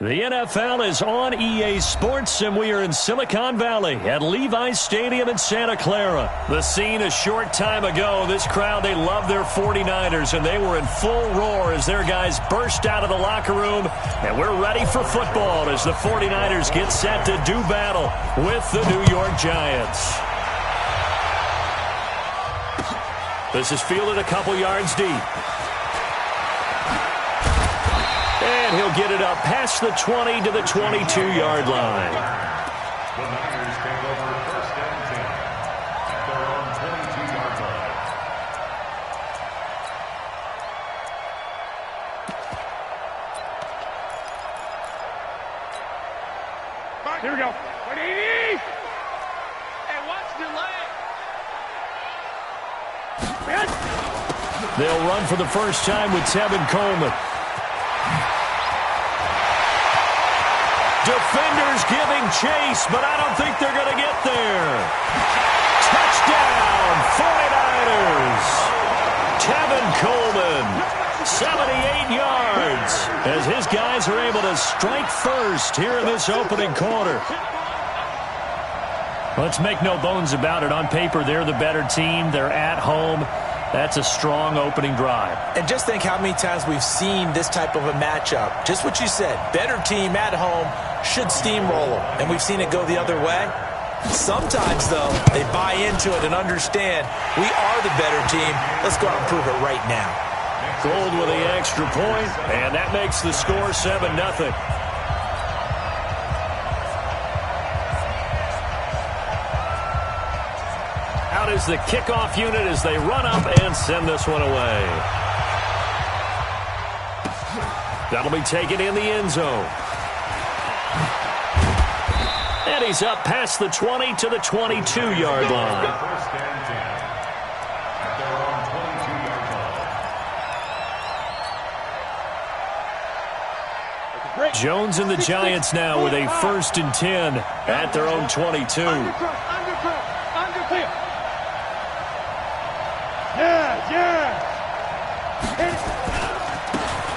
The NFL is on EA Sports, and we are in Silicon Valley at Levi's Stadium in Santa Clara. The scene a short time ago, this crowd, they love their 49ers, and they were in full roar as their guys burst out of the locker room. And we're ready for football as the 49ers get set to do battle with the New York Giants. This is fielded a couple yards deep. And he'll get it up past the 20 to the 22-yard line. The Niners take over first and 10 at their own 22-yard line. Here we go. Hey, watch the leg. They'll run for the first time with Tevin Coleman. Defenders giving chase, but I don't think they're going to get there. Touchdown, 49ers. Tevin Coleman, 78 yards, as his guys are able to strike first here in this opening quarter. Let's make no bones about it. On paper, they're the better team. They're at home. That's a strong opening drive. And just think how many times we've seen this type of a matchup. Just what you said, better team at home should steamroll them. And we've seen it go the other way. Sometimes, though, they buy into it and understand we are the better team. Let's go out and prove it right now. Gold with the extra point, and that makes the score 7-0. Out is the kickoff unit as they run up and send this one away. That'll be taken in the end zone. And he's up past the 20 to the 22-yard line. First and 10 at their own 22-yard line. Jones and the Giants now with a 1st and 10 at their own 22.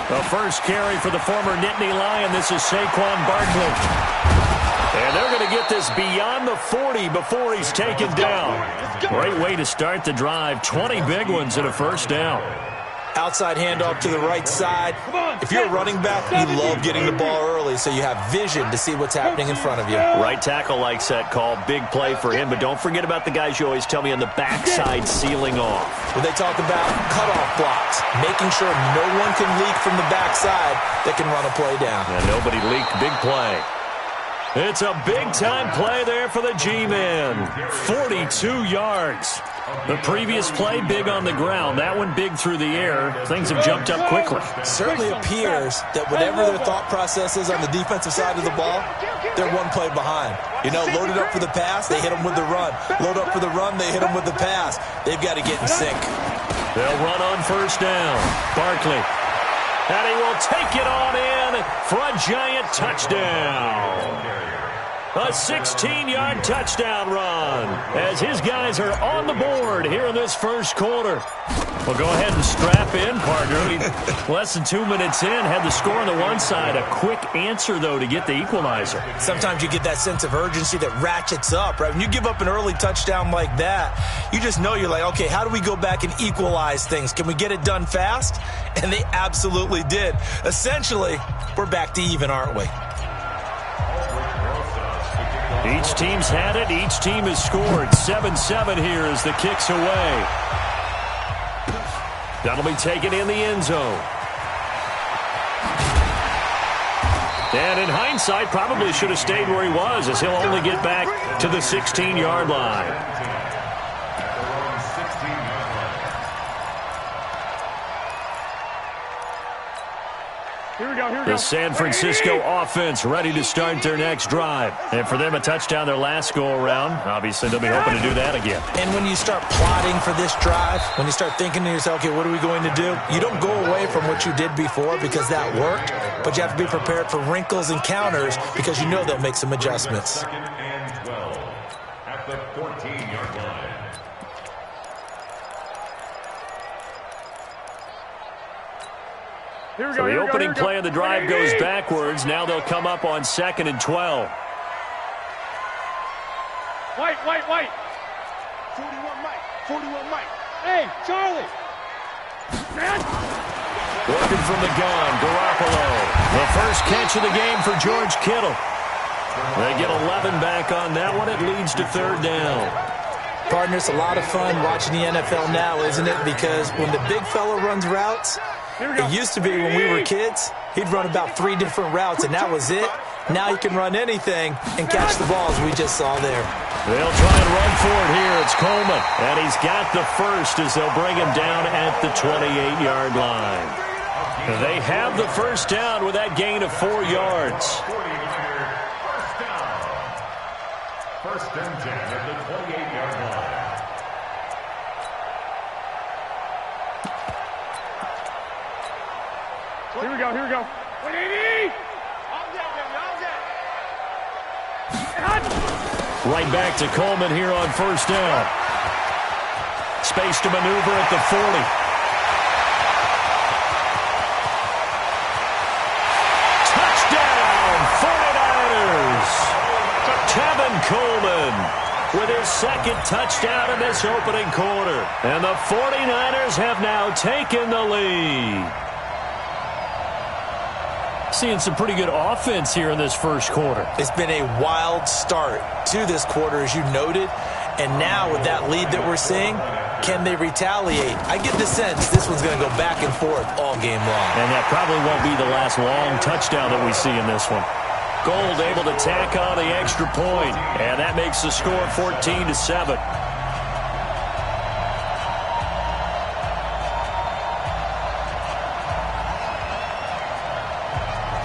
The first carry for the former Nittany Lion. This is Saquon Barkley. And they're going to get this beyond the 40 before he's taken down. Great way to start the drive. 20 big ones and a first down. Outside handoff to the right side. If you're a running back, you love getting the ball early so you have vision to see what's happening in front of you. Right tackle likes that call. Big play for him. But don't forget about the guys you always tell me on the backside sealing off. When they talk about cutoff blocks, making sure no one can leak from the backside that can run a play down. And nobody leaked. Big play. It's a big-time play there for the G-Men. 42 yards. The previous play, big on the ground. That one big through the air. Things have jumped up quickly. Certainly appears that whatever their thought process is on the defensive side of the ball, they're one play behind. You know, loaded up for the pass, they hit them with the run. Load up for the run, they hit them with the pass. They've got to get in sync. They'll run on first down. Barkley. And he will take it on in for a Giant touchdown. A 16-yard touchdown run as his guys are on the board here in this first quarter. Well, go ahead and strap in, partner. Less than 2 minutes in, had the score on the one side. A quick answer, though, to get the equalizer. Sometimes you get that sense of urgency that ratchets up, right? When you give up an early touchdown like that, you just know you're like, okay, how do we go back and equalize things? Can we get it done fast? And they absolutely did. Essentially, we're back to even, aren't we? Each team's had it. Each team has scored. 7-7 here as the kick's away. That'll be taken in the end zone. And in hindsight, probably should have stayed where he was, as he'll only get back to the 16-yard line. The San Francisco offense ready to start their next drive. And for them, a touchdown their last go-around. Obviously, they'll be hoping to do that again. And when you start plotting for this drive, when you start thinking to yourself, okay, what are we going to do? You don't go away from what you did before because that worked, but you have to be prepared for wrinkles and counters because you know they'll make some adjustments. Second and 12 at the 14-yard line. So the opening play of the drive goes backwards. Now they'll come up on 2nd and 12. White. 41 Mike. Hey, Charlie. Man. Working from the gun, Garoppolo. The first catch of the game for George Kittle. They get 11 back on that one. It leads to 3rd down. Partner, it's a lot of fun watching the NFL now, isn't it? Because when the big fella runs routes, it used to be when we were kids, he'd run about 3 different routes, and that was it. Now he can run anything and catch the balls we just saw there. They'll try and run for it here. It's Coleman, and he's got the first as they'll bring him down at the 28-yard line. They have the first down with that gain of 4 yards. First and 10 at the 28-yard line. Here we go. 180. Right back to Coleman here on first down. Space to maneuver at the 40. Touchdown, 49ers! Kevin Coleman with his 2nd touchdown in this opening quarter. And the 49ers have now taken the lead. Seeing some pretty good offense here in this first quarter. It's been a wild start to this quarter, as you noted. And now with that lead that we're seeing, can they retaliate? I get the sense this one's going to go back and forth all game long. And that probably won't be the last long touchdown that we see in this one. Gold able to tack on the extra point, and that makes the score 14-7.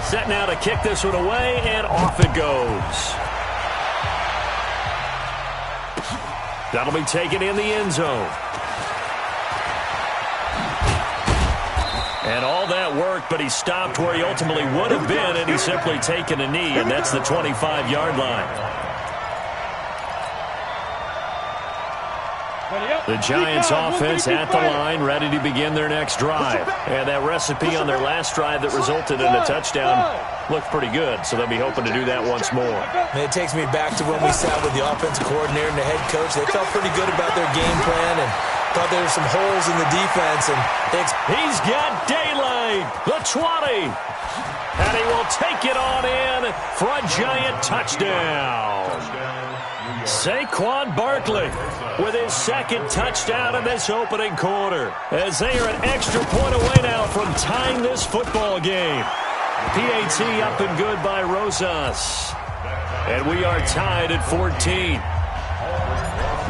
Set now to kick this one away, and off it goes. That'll be taken in the end zone. And all that work, but he stopped where he ultimately would have been, and he's simply taken a knee, and that's the 25-yard line. The Giants offense at the line, ready to begin their next drive. And that recipe on their last drive that resulted in a touchdown looked pretty good, so they'll be hoping to do that once more. And it takes me back to when we sat with the offensive coordinator and the head coach. They felt pretty good about their game plan and thought there were some holes in the defense. And he's got daylight, the 20. And he will take it on in for a Giant touchdown. Saquon Barkley with his 2nd touchdown in this opening quarter, as they are an extra point away now from tying this football game. PAT up and good by Rosas. And we are tied at 14.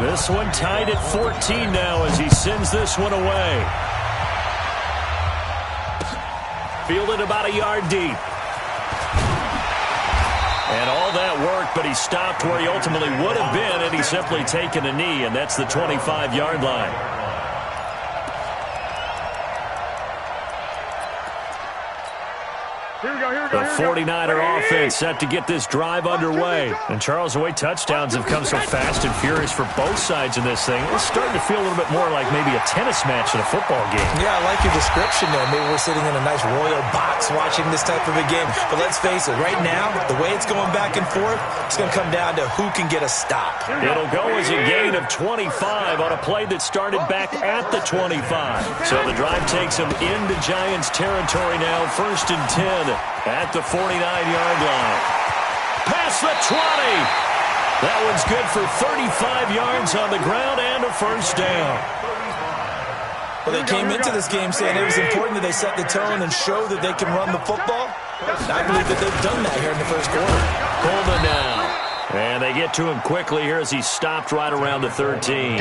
This one tied at 14 now as he sends this one away. Fielded about a yard deep. And all that work, but he stopped where he ultimately would have been, and he's simply taken a knee, and that's the 25-yard line. The 49er offense set to get this drive underway. And Charles, the way touchdowns have come so fast and furious for both sides in this thing, it's starting to feel a little bit more like maybe a tennis match in a football game. Yeah, I like your description there. Maybe we're sitting in a nice royal box watching this type of a game. But let's face it, right now, the way it's going back and forth, it's going to come down to who can get a stop. It'll go as a gain of 25 on a play that started back at the 25. So the drive takes him into Giants territory now, 1st and 10 at the 49-yard line. Past the 20. That one's good for 35 yards on the ground and a first down. Well, they came into this game saying it was important that they set the tone and show that they can run the football. I believe that they've done that here in the first quarter. Coleman now. And they get to him quickly here as he stopped right around the 13.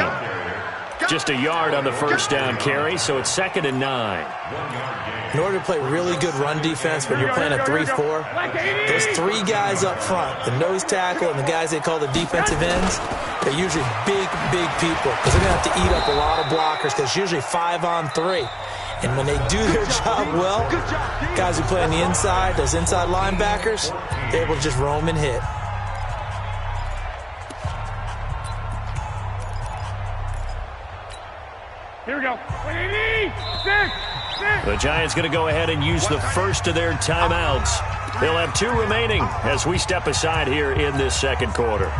Just a yard on the first down carry, so it's 2nd and 9. In order to play really good run defense when you're playing a 3-4, there's 3 guys up front, the nose tackle and the guys they call the defensive ends. They're usually big people because they're going to have to eat up a lot of blockers because it's usually 5 on 3. And when they do their job well, guys who play on the inside, those inside linebackers, they're able to just roam and hit. Here we go. 186. The Giants going to go ahead and use the first of their timeouts. They'll have 2 remaining as we step aside here in this second quarter.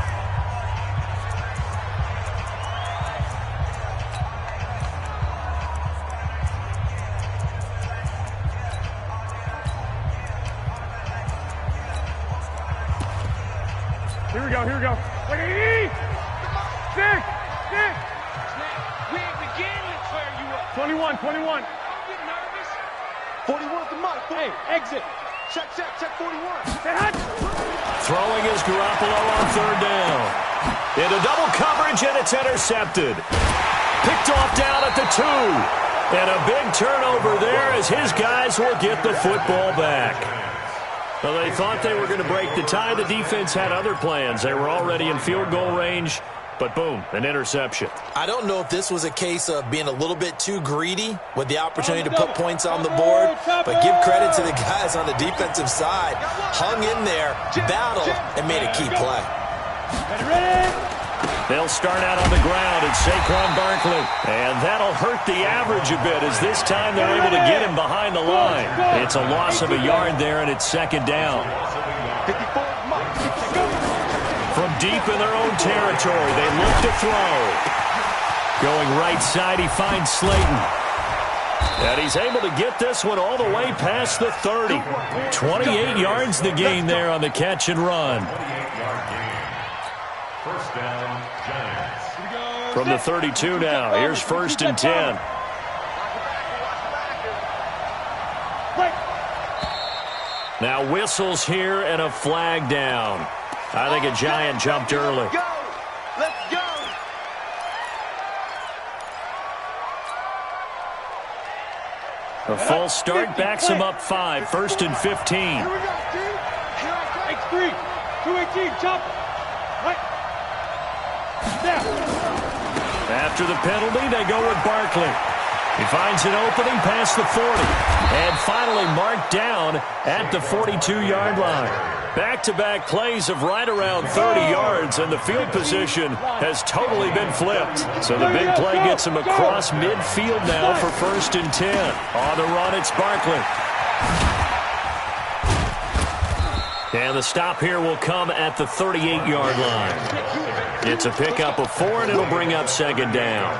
Here we go. 6. We ain't beginning to clear you up. 21. Don't get nervous. 41 to Mike. Hey, exit. Check 41. Throwing is Garoppolo on third down. Into double coverage, and it's intercepted. Picked off down at the 2. And a big turnover there as his guys will get the football back. Well, they thought they were going to break the tie. The defense had other plans. They were already in field goal range, but boom, an interception. I don't know if this was a case of being a little bit too greedy with the opportunity to put points on the board, but give credit to the guys on the defensive side. Hung in there, battled, and made a key play. They'll start out on the ground. It's Saquon Barkley. And that'll hurt the average a bit as this time they're able to get him behind the line. It's a loss of a yard there, and it's second down. From deep in their own territory, they look to throw. Going right side, he finds Slayton. And he's able to get this one all the way past the 30. 28 yards the gain there on the catch and run. First down, Giants. From the 32 now, here's 1st and 10. Now whistles here and a flag down. I think a Giant jumped early. Let's go. A false start backs him up 5. 1st and 15. Here we go, team. X3. 218. Jump. Right. After the penalty, they go with Barkley. He finds an opening past the 40. And finally marked down at the 42-yard line. Back-to-back plays of right around 30 yards, and the field position has totally been flipped. So the big play gets him across midfield now for 1st and 10. On the run, it's Barkley. And the stop here will come at the 38-yard line. It's a pickup of 4, and it'll bring up second down.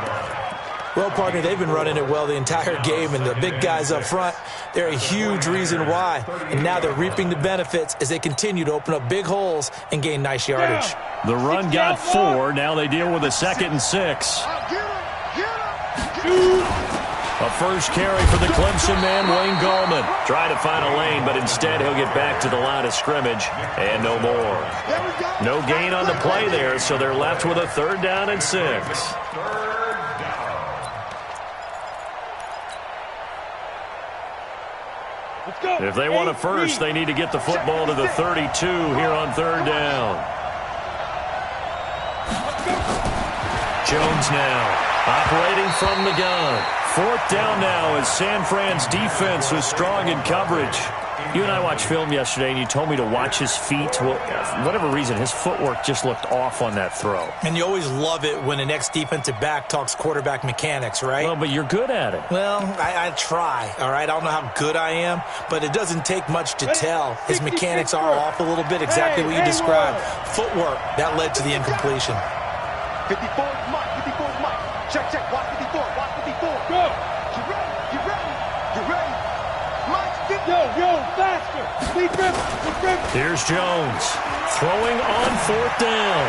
Well, partner, they've been running it well the entire game, and the big guys up front, they're a huge reason why. And now they're reaping the benefits as they continue to open up big holes and gain nice yardage. The run got 4. Now they deal with a 2nd and 6. A first carry for the Clemson man, Wayne Gallman. Trying to find a lane, but instead he'll get back to the line of scrimmage, and no more. No gain on the play there, so they're left with a 3rd down and 6. If they want a first, they need to get the football to the 32 here on 3rd down. Jones now operating from the gun. 4th down now as San Fran's defense was strong in coverage. You and I watched film yesterday, and you told me to watch his feet. Well, for whatever reason, his footwork just looked off on that throw. And you always love it when an ex-defensive back talks quarterback mechanics, right? Well, but you're good at it. Well, I try, all right? I don't know how good I am, but it doesn't take much to tell. His mechanics are off a little bit, exactly what you described. Footwork, that led to the incompletion. 54 is Mike. 54 is Mike. Check. Watch 54. Watch 54. Go. Get ready. Mike, yo, faster. Here's Jones throwing on 4th down.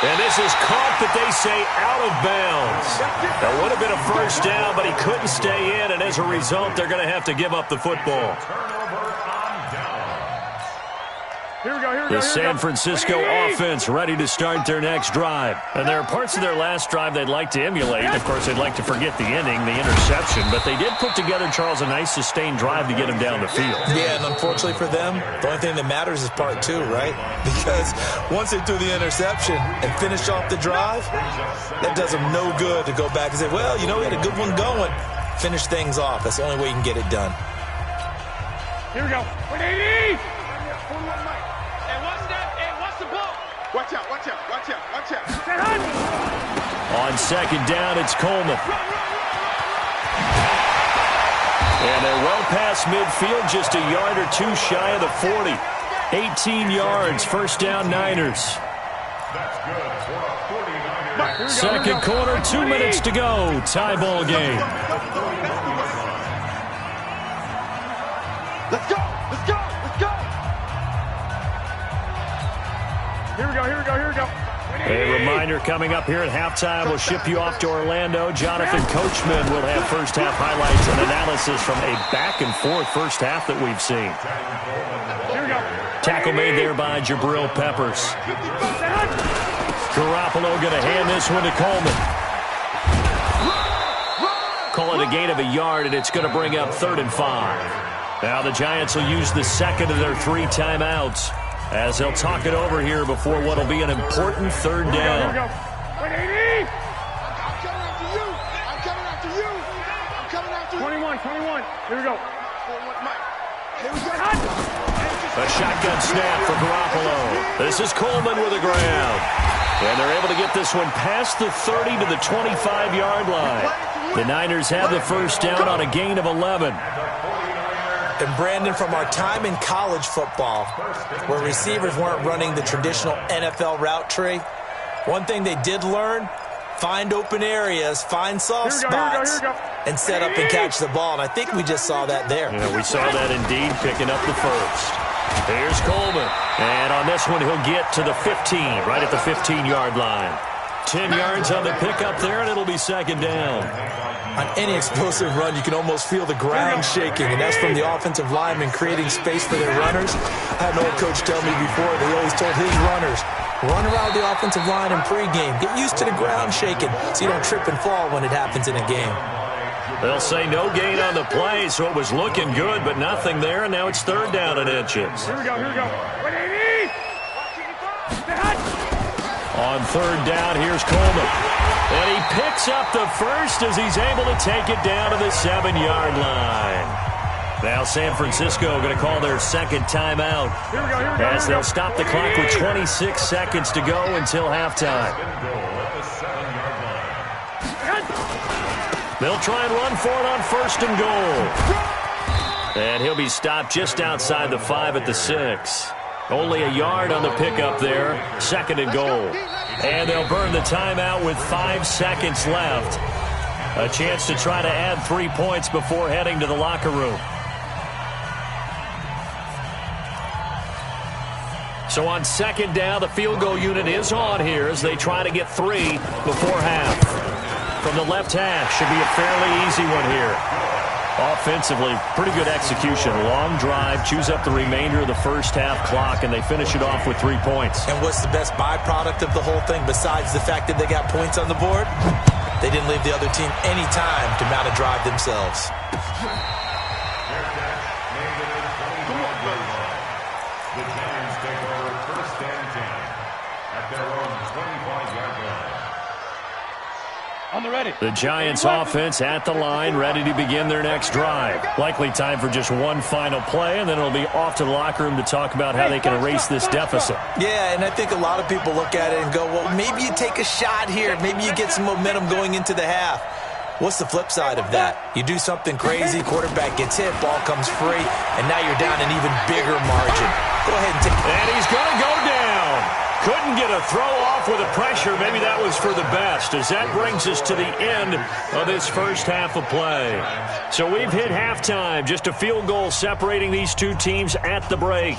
And this is caught, but they say out of bounds. That would have been a first down, but he couldn't stay in, and as a result, they're going to have to give up the football. Here we go. The San Francisco offense ready to start their next drive. And there are parts of their last drive they'd like to emulate. Of course, they'd like to forget the inning, the interception. But they did put together, Charles, a nice sustained drive to get him down the field. Yeah, and unfortunately for them, the only thing that matters is part 2, right? Because once they threw the interception and finished off the drive, that does them no good to go back and say, well, you know, we had a good one going. Finish things off. That's the only way you can get it done. Here we go. 180. Watch out. On second down, it's Coleman. And they're well past midfield, just a yard or two shy of the 40. 18 yards, first down Niners. That's good for a 49er. Second quarter, 2 minutes to go. Tie ball game. Let's go! Let's go! Let's go! Here we go, here we go, here we go. A reminder coming up here at halftime. We'll ship you off to Orlando. Jonathan Coachman will have first half highlights and analysis from a back-and-forth first half that we've seen. Here we go. Tackle made there by Jabril Peppers. Garoppolo going to hand this one to Coleman. Call it a gain of a yard, and it's going to bring up 3rd and 5. Now the Giants will use the second of their 3 timeouts as they'll talk it over here before what will be an important 3rd down. Here we go. 180. I'm coming after you! I'm coming after you! I'm coming after you! 21. Here we go. Here we go! A shotgun snap for Garoppolo. This is Coleman with the ground. And they're able to get this one past the 30 to the 25-yard line. The Niners have the first down on a gain of 11. And Brandon, from our time in college football, where receivers weren't running the traditional NFL route tree, one thing they did learn, find open areas, find soft spots, and set up and catch the ball. And I think we just saw that there. Yeah, we saw that indeed, picking up the first. Here's Coleman. And on this one, he'll get to the 15, right at the 15-yard line. 10 yards on the pickup there, and it'll be second down. On any explosive run, you can almost feel the ground shaking, and that's from the offensive linemen creating space for their runners. I had an old coach tell me before, they always told his runners, run around the offensive line in pregame. Get used to the ground shaking so you don't trip and fall when it happens in a game. They'll say no gain on the play, so it was looking good, but nothing there, and now it's 3rd down and inches. Here we go, here we go. 180. On 3rd down, here's Coleman. And he picks up the first as he's able to take it down to the 7-yard line. Now San Francisco going to call their second timeout as they'll stop the clock with 26 seconds to go until halftime. They'll try and run for it on 1st and goal. And he'll be stopped just outside the 5 at the 6. Only a yard on the pickup there. 2nd and goal. And they'll burn the timeout with 5 seconds left. A chance to try to add 3 points before heading to the locker room. So on 2nd down, the field goal unit is on here as they try to get 3 before half. From the left hash, should be a fairly easy one here. Offensively, pretty good execution. Long drive, chews up the remainder of the first half clock, and they finish it off with 3 points. And what's the best byproduct of the whole thing besides the fact that they got points on the board? They didn't leave the other team any time to mount a drive themselves. The Giants take over 1st and 10 at their own 25-yard line. On the ready. The Giants offense at the line, ready to begin their next drive. Likely time for just one final play, and then it'll be off to the locker room to talk about how they can erase this deficit. Yeah, and I think a lot of people look at it and go, well, maybe you take a shot here. Maybe you get some momentum going into the half. What's the flip side of that? You do something crazy, quarterback gets hit, ball comes free, and now you're down an even bigger margin. Go ahead and take it. And he's going to go down. Couldn't get a throw off with the pressure. Maybe that was for the best, as that brings us to the end of this first half of play. So we've hit halftime. Just a field goal separating these two teams at the break.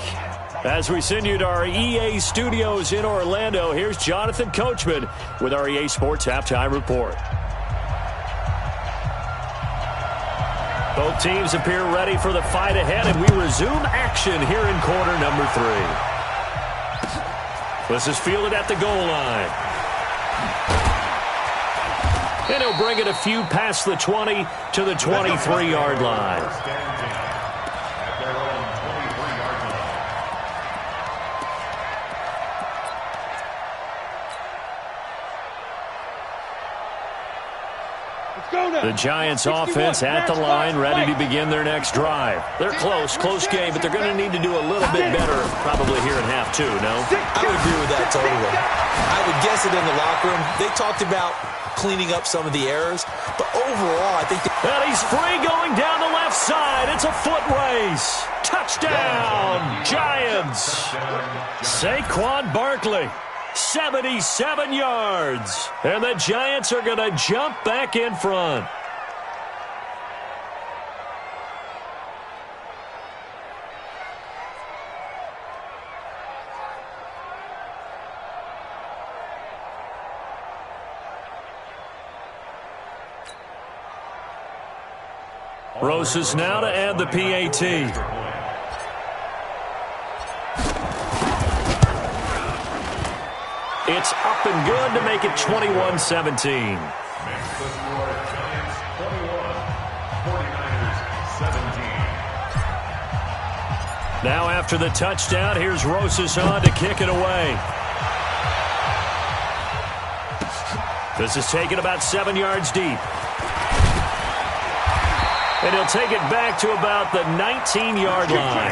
As we send you to our EA studios in Orlando, here's Jonathan Coachman with our EA Sports Halftime Report. Both teams appear ready for the fight ahead, and we resume action here in quarter number 3. This is fielded at the goal line. And he'll bring it a few past the 20 to the 23-yard line. Let's go The Giants offense at the line, ready to begin their next drive. They're close game, but they're going to need to do a little bit better probably here in half two, no? I would agree with that totally. I would guess it in the locker room. They talked about cleaning up some of the errors, but overall, I think... And he's free going down the left side. It's a foot race. Touchdown, Giants. Saquon Barkley, 77 yards. And the Giants are going to jump back in front. Rosas now to add the PAT. It's up and good to make it 21-17. Now after the touchdown, here's Rosas on to kick it away. This is taken about 7 yards deep. And he'll take it back to about the 19-yard line.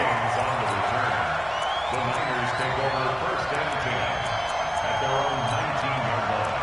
The Niners take over first and 10 at their own 19-yard line.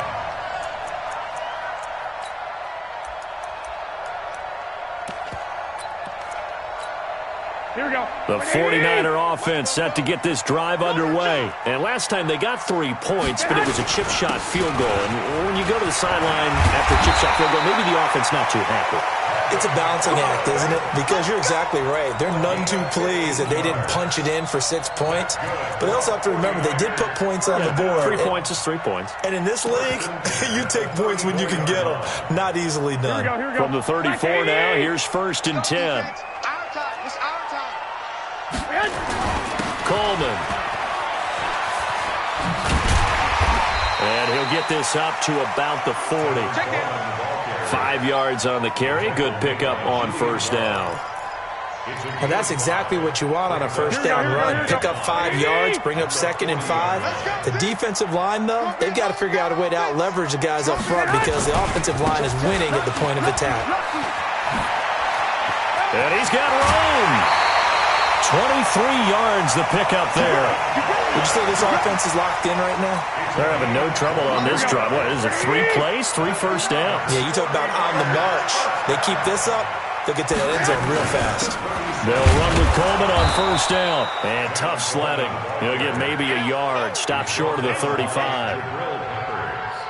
Here we go. The 49er offense set to get this drive underway. And last time they got 3 points, but it was a chip shot field goal. And when you go to the sideline after a chip shot field goal, maybe the offense not too happy. It's a balancing act, isn't it? Because you're exactly right. They're none too pleased that they didn't punch it in for 6 points. But they also have to remember they did put points on the board. 3 points is 3 points. And in this league, you take points when you can get them. Not easily done. Here we go. From the 34 now, here's first and 10. Our time. It's our time. Coleman. And he'll get this up to about the 40. 5 yards on the carry. Good pickup on first down. And that's exactly what you want on a first down run. Pick up 5 yards, bring up 2nd and 5. The defensive line, though, they've got to figure out a way to out-leverage the guys up front because the offensive line is winning at the point of attack. And he's got room. 23 yards the pickup there. Would you say this offense is locked in right now? They're having no trouble on this drive. What is it, 3 plays, 3 first downs? Yeah, you talk about on the march. They keep this up, they'll get to that end zone real fast. They'll run with Coleman on first down. And tough sledding. He'll get maybe a yard. Stop short of the 35.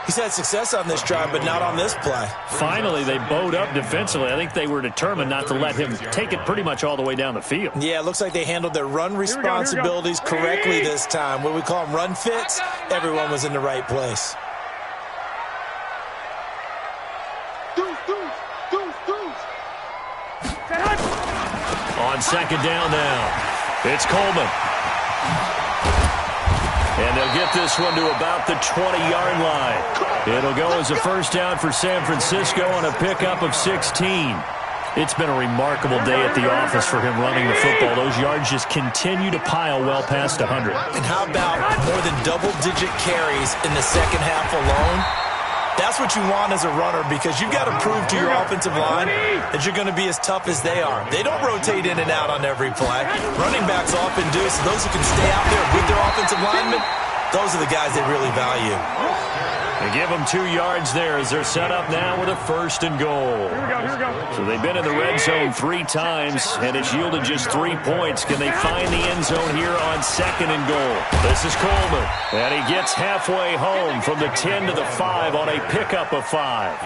He's had success on this drive, but not on this play. Finally, they bowed up defensively. I think they were determined not to let him take it pretty much all the way down the field. Yeah, it looks like they handled their run responsibilities correctly this time. What we call them run fits, everyone was in the right place. On second down now, it's Coleman. And they'll get this one to about the 20-yard line. It'll go as a first down for San Francisco on a pickup of 16. It's been a remarkable day at the office for him running the football. Those yards just continue to pile well past 100. And how about more than double-digit carries in the second half alone? That's what you want as a runner because you've got to prove to your offensive line that you're going to be as tough as they are. They don't rotate in and out on every play. Running backs often do, so those who can stay out there with their offensive linemen, those are the guys they really value. They give them 2 yards there as they're set up now with a first and goal. Here we go. So they've been in the red zone 3 times, and it's yielded just 3 points. Can they find the end zone here on second and goal? This is Coleman, and he gets halfway home from the 10 to the 5 on a pickup of 5.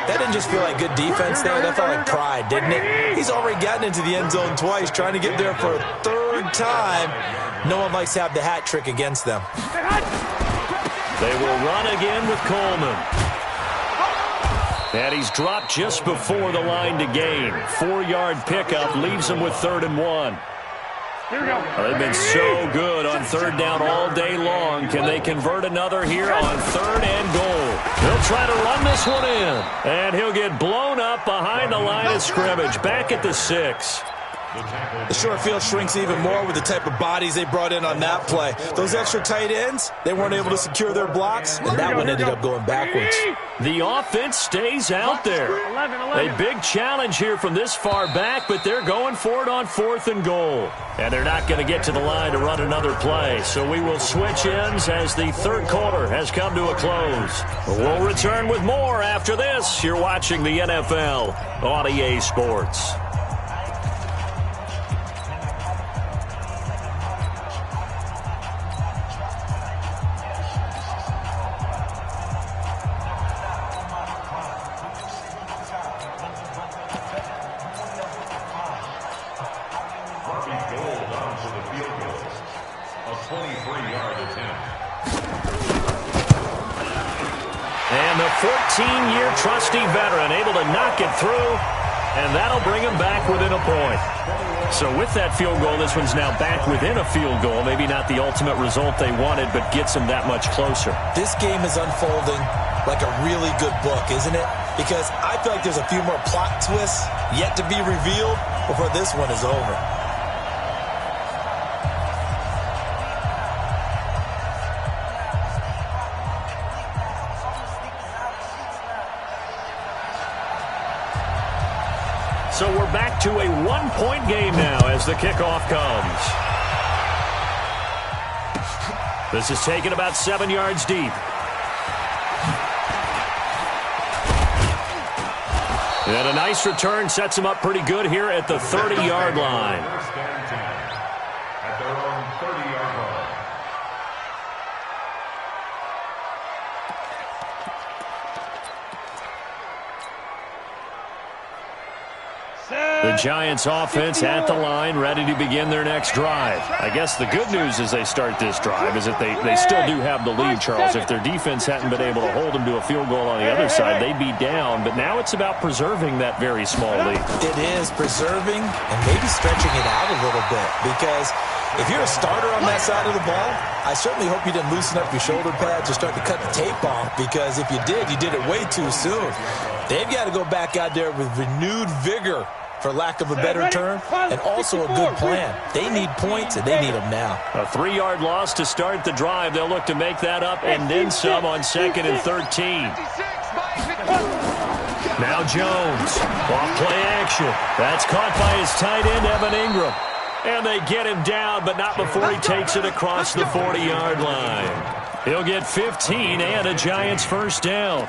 That didn't just feel like good defense there. That felt like pride, didn't it? He's already gotten into the end zone twice, trying to get there for a 3rd time. No one likes to have the hat trick against them. They will run again with Coleman. And he's dropped just before the line to gain. 4-yard pickup leaves him with 3rd and 1. Here we go. They've been so good on 3rd down all day long. Can they convert another here on 3rd and goal? He'll try to run this one in. And he'll get blown up behind the line of scrimmage. Back at the 6. The short field shrinks even more with the type of bodies they brought in on that play. Those extra tight ends, they weren't able to secure their blocks, and that one ended up going backwards. The offense stays out there. A big challenge here from this far back, but they're going for it on 4th and goal. And they're not going to get to the line to run another play, so we will switch ends as the third quarter has come to a close. We'll return with more after this. You're watching the NFL on EA Sports. And the 14-year trusty veteran able to knock it through, and that'll bring him back within a point. So with that field goal, this one's now back within a field goal. Maybe not the ultimate result they wanted, but gets them that much closer. This game is unfolding like a really good book, isn't it? Because I feel like there's a few more plot twists yet to be revealed before this one is over. So we're back to a one-point game now as the kickoff comes. This is taken about 7 yards deep. And a nice return sets him up pretty good here at the 30-yard line. First and 10 at their own 30-yard line. The Giants offense at the line, ready to begin their next drive. I guess the good news as they start this drive is that they still do have the lead, Charles. If their defense hadn't been able to hold them to a field goal on the other side, they'd be down. But now it's about preserving that very small lead. It is preserving and maybe stretching it out a little bit, because if you're a starter on that side of the ball, I certainly hope you didn't loosen up your shoulder pads or start to cut the tape off, because if you did it way too soon. They've got to go back out there with renewed vigor, for lack of a better term, and also a good plan. They need points, and they need them now. A 3-yard loss to start the drive. They'll look to make that up and then some on 2nd and 13. Now Jones, off play action. That's caught by his tight end, Evan Ingram. And they get him down, but not before he takes it across the 40-yard line. He'll get 15 and a Giants first down.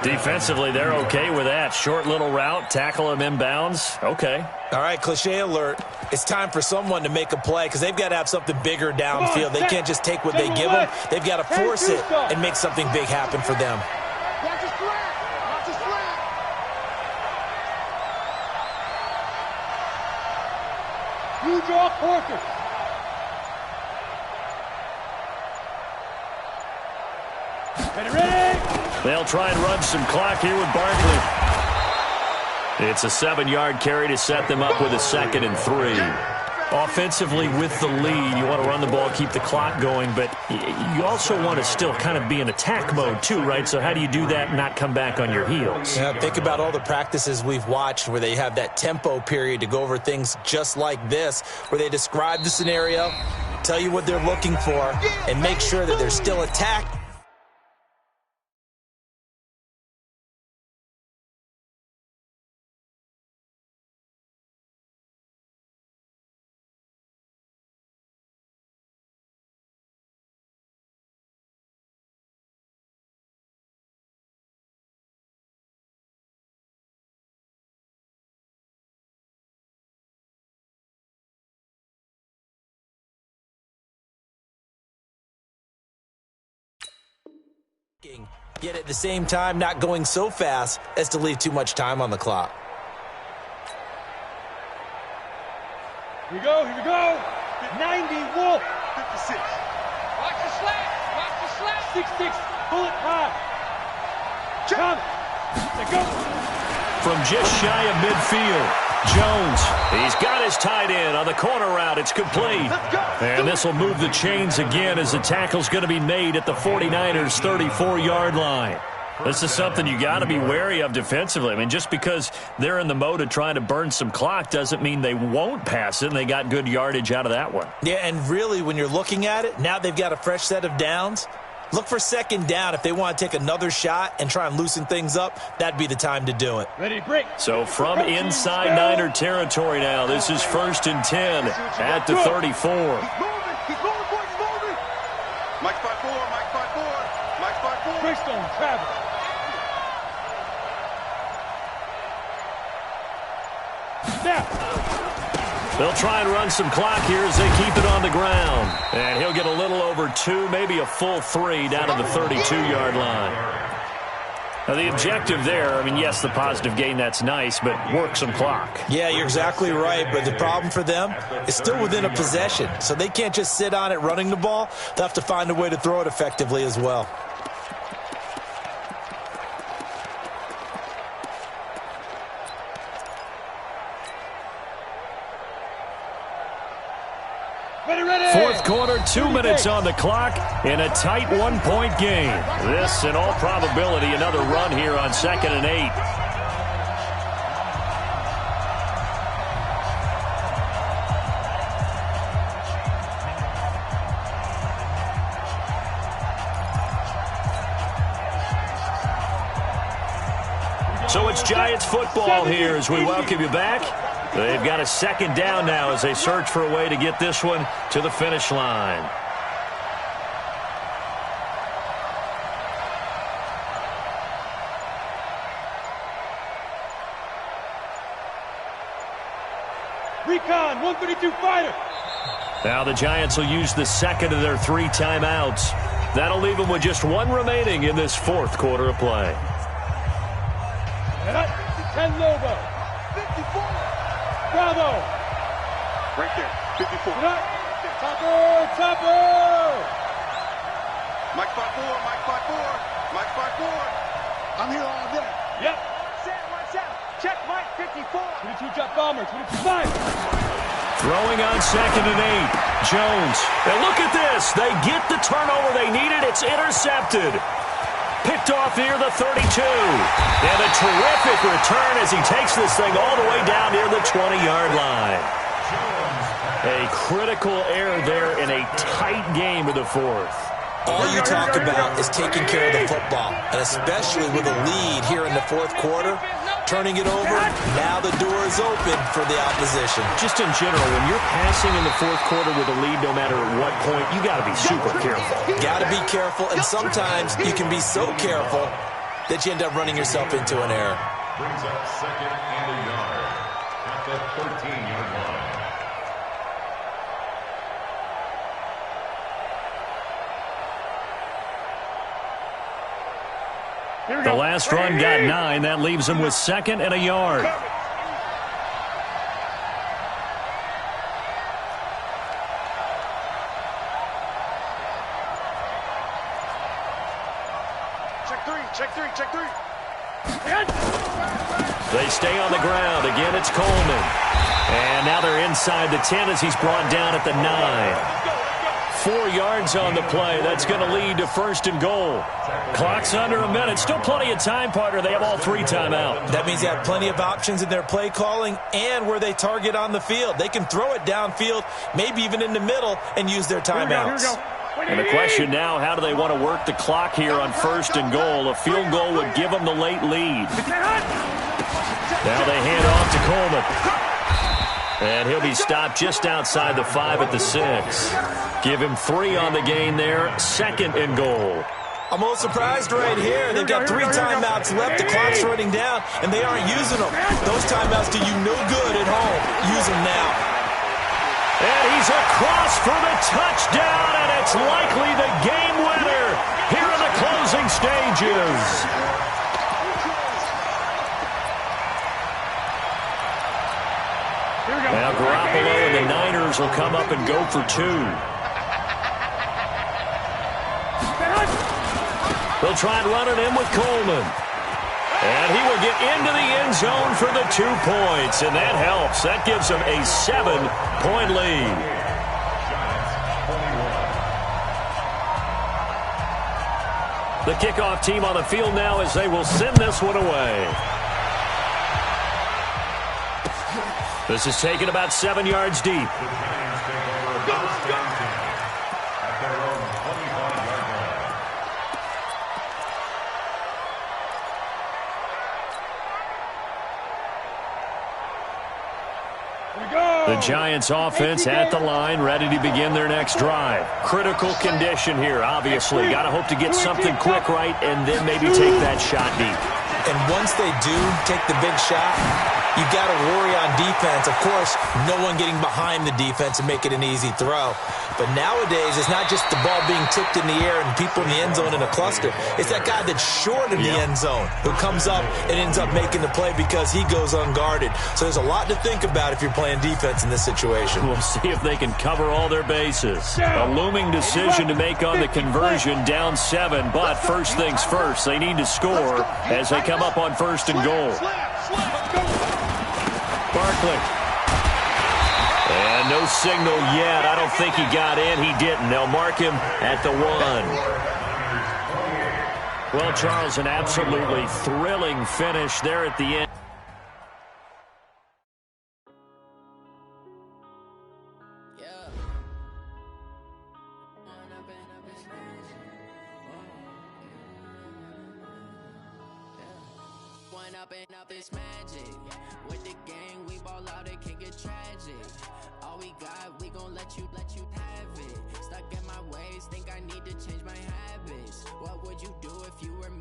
Defensively, they're okay with that. Short little route, tackle him inbounds. Okay. All right, cliche alert. It's time for someone to make a play, because they've got to have something bigger downfield. They can't just take what they give them. They've got to force it and make something big happen for them. Watch his flat. Watch his flat. You draw Porter. Ready? They'll try and run some clock here with Barkley. It's a 7-yard carry to set them up with a 2nd and 3. Offensively, with the lead, you want to run the ball, keep the clock going, but you also want to still kind of be in attack mode too, right? So how do you do that and not come back on your heels? Yeah, think about all the practices we've watched where they have that tempo period to go over things just like this, where they describe the scenario, tell you what they're looking for, and make sure that they're still attacked. Yet at the same time, not going so fast as to leave too much time on the clock. Here we go. 90 Wolf. 56. Watch the slap. 6-6. Pull it high. Come. Let's go. From just shy of midfield, Jones, he's got his tight end on the corner route. It's complete. And this will move the chains again as the tackle's going to be made at the 49ers' 34-yard line. This is something you got to be wary of defensively. I mean, just because they're in the mode of trying to burn some clock doesn't mean they won't pass it, and they got good yardage out of that one. Yeah, and really, when you're looking at it, now they've got a fresh set of downs. Look for second down. If they want to take another shot and try and loosen things up, that'd be the time to do it. Ready to break. So from inside Niner territory now, this is 1st and 10 at the 34. He's moving, boys, he's moving. Mike 5-4, Mike 5-4, Mike 5-4. Greystone, travel. Snap. They'll try and run some clock here as they keep it on the ground. And he'll get a little over 2, maybe a full 3 down to the 32-yard line. Now, the objective there, I mean, yes, the positive gain, that's nice, but work some clock. Yeah, you're exactly right, but the problem for them is still within a possession, so they can't just sit on it running the ball. They'll have to find a way to throw it effectively as well. Fourth quarter, 2 minutes on the clock in a tight 1-point game. This, in all probability, another run here on 2nd and 8. So it's Giants football here as we welcome you back. They've got a second down now as they search for a way to get this one to the finish line. Recon, 132 fighter. Now the Giants will use the second of their 3 timeouts. That'll leave them with just 1 remaining in this 4th quarter of play. 10 Lobo. 54. Bravo. Right there, 54. Topper. Mike 5-4, Mike 5-4, Mike 5-4. I'm here all day. Yep. Set, watch out. Check Mike 54. 22 drop bomber. 22 fire. Throwing on 2nd and 8. Jones. And look at this. They get the turnover they needed. It's intercepted. Picked off near the 32. And a terrific return as he takes this thing all the way down near the 20-yard line. A critical error there in a tight game of the 4th. All you talk about is taking care of the football, and especially with a lead here in the 4th quarter, turning it over, now the door is open for the opposition. Just in general, when you're passing in the 4th quarter with a lead, no matter at what point, you got to be super careful. Got to be careful, and sometimes you can be so careful that you end up running yourself into an error. Brings up 2nd and a yard at the 13-yard line. The last run got 9. That leaves him with 2nd and a yard. Check three. They stay on the ground. Again, it's Coleman. And now they're inside the 10 as he's brought down at the 9. 4 yards on the play. That's going to lead to 1st and goal. Clock's under a minute. Still plenty of time, partner. They have all 3 timeouts. That means they have plenty of options in their play calling and where they target on the field. They can throw it downfield, maybe even in the middle, and use their timeouts. And the question now, how do they want to work the clock here on 1st and goal? A field goal would give them the late lead. Now they hand off to Coleman. And he'll be stopped just outside the 5 at the 6. Give him 3 on the gain there. 2nd and goal. I'm a little surprised right here. They've got 3 timeouts left. The clock's running down, and they aren't using them. Those timeouts do you no good at home. Use them now. And he's across for the touchdown, and it's likely the game winner here in the closing stages. Now Garoppolo and the Niners will come up and go for 2. They'll try and run it in with Coleman. And he will get into the end zone for the 2 points, and that helps. That gives them a 7-point lead. The kickoff team on the field now as they will send this one away. This is taken about 7 yards deep. The Giants take over first and 10 at their own 25-yard line. The Giants offense at the line, ready to begin their next drive. Critical condition here, obviously. Got to hope to get something quick right and then maybe take that shot deep. And once they do take the big shot, you got to worry on defense. Of course, no one getting behind the defense and make it an easy throw. But nowadays, it's not just the ball being tipped in the air and people in the end zone in a cluster. It's that guy that's short in the end zone who comes up and ends up making the play because he goes unguarded. So there's a lot to think about if you're playing defense in this situation. We'll see if they can cover all their bases. A looming decision to make on the conversion, down 7. But first things first, they need to score as they come up on 1st and goal. Barkley. And no signal yet. I don't think he got in. He didn't. They'll mark him at the 1. Well, Charles, an absolutely thrilling finish there at the end. Up this magic with the gang, we ball out, it can get tragic. All we got, we gon' let you have it. Stuck in my ways, think I need to change my habits. What would you do if you were me?